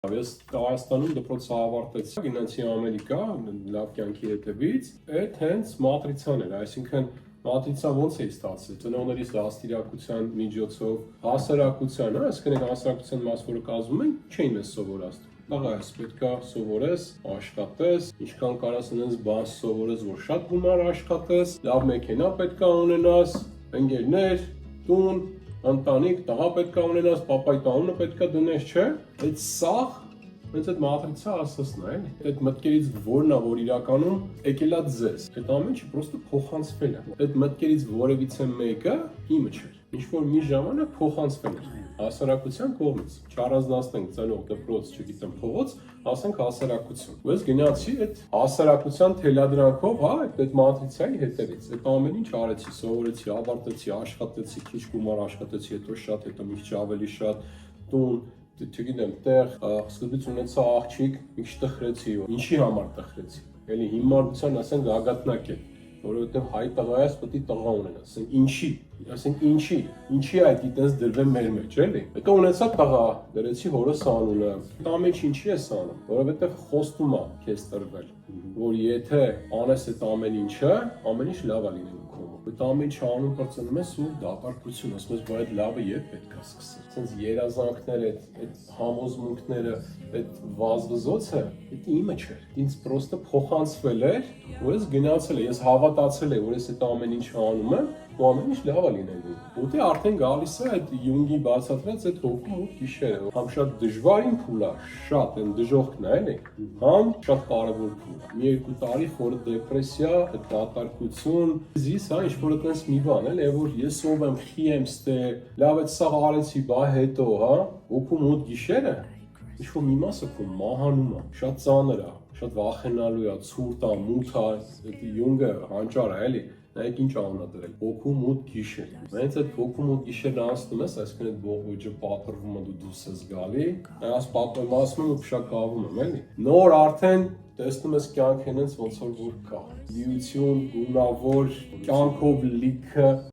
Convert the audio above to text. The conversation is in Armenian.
Ես Հայաստանում դպրոցը ավարտեցի, գնացի Ամերիկա, լավ կյանքի հետևից, այդ հենց մատրիցան էր, այսինքն մատրիցան ոնց էի ստացել, ծնողներիս դաստիարակության միջոցով, հասարակության, այսինքն հասարակության մաս, որը կազմում են, չէին մեզ սովորացնում։ Տղա ես պետքա սովորես, աշխատես, ինչքան կարաս այնպես բան սովորես, որ շատ գումար աշխատես, լավ մեքենա պետքա ունենաս, ընկերներ, տուն, ընտանիք, տղա պետքա ունենաս, պապայի տանունը պետքա դնես, չէ՞։ Այդ սաղ հենց այդ մատրիցա ասածն է, այդ մտքերից որն է, որ իրականում եկել է ձեզ։ Այդ ամեն ինչը պրոստը փոխանցվել է։ Այդ մտքերից որևիցե մեկը իմը չէր։ Ինչ որ մի ժամանակ փոխանցվել էր հասարակության կողմից։ Չառանձնացնենք ծնող, դպրոց, չգիտեմ, փողոց, ասենք հասարակություն։ Ու ես գնացի այդ հասարակության թելադրանքով, հա, այդ մատրիցայի հետևից։ Այդ ամեն ինչ արեցի, սովորեցի, ավարտեցի, աշխատեցի, քիչ գումար աշխատեցի, հետո շատ, հետո մի քիչ ավելի շատ տուն, չգիտեմ, տեղ, սկզբից ունեցա աղջիկ, մի քիչ տխրեցի, ինչի համար տխրեցի։ Էլի հիմարության ասենք գագաթնակ է, որովհետև հայ տղա ես, պետք է տղա ունենաս, ասենք ինչի այդ դիտես դրվել մեր մեջ, էլի։ Հետո ունեցա տղա, դրեցի հորս անունը։ Այդ ամեն ինչի ես անում, որովհետև խոստում է քեզ տրվել, որ եթե անես այդ ամեն ինչը, ամեն ինչ լավ է լինելու քո մոտ։ Այդ ամեն ինչը անում կրծնում ես ու դատարկություն, ասում ես, բայց այդ լավը երբ պետք է սկսել։ Սենց երազանքները, այդ համոզմունքները, այդ վազվզոցը, դա իմը չէր։ Ինձ պրոստը փոխանցվել էր, որ ես գնացել եմ, ես հավատացել եմ, որ ես այդ ամեն ինչը անում եմ, ու ամեն ինչ լավ է լինելու։ Որտե արդեն գալիս է այդ Յունգի բացատրած այդ հոգու մոտ գիշերը։ Համ շատ դժվարին փուլ է, շատ այն դժոխքն է, էլի։ Համ շատ կարևոր փուլ է։ Մի 2 տարի խորը դեպրեսիա, դատարկություն, զիս, հա, ինչ որ այդպես մի բան, էլի, որ ես ով եմ, խի եմ ստե, լավ այդ սաղ արեցի, բա հետո, հա, հոգու մոտ գիշերը, ինչ որ մի մասը քո մահանում է, շատ ծանր է, շատ վախենալու է, ցուրտ է, մութ է, այդ Յունգը հանճար է, էլի։ Նայեք ինչ անունա դրել, հոգու մոտ գիշեր։ Հենց այդ հոգու մոտ գիշերն անցնում ես, այսինքն այդ բողոջը պատրվում է, դու դուրս ես գալի, այս պատմում ասում եմ ու փշակավում եմ, էլի։ Նոր արդեն տեսնում ես կյանք հենց ոնց որ կա։ Լիություն, գունավոր, կյանքով լիքը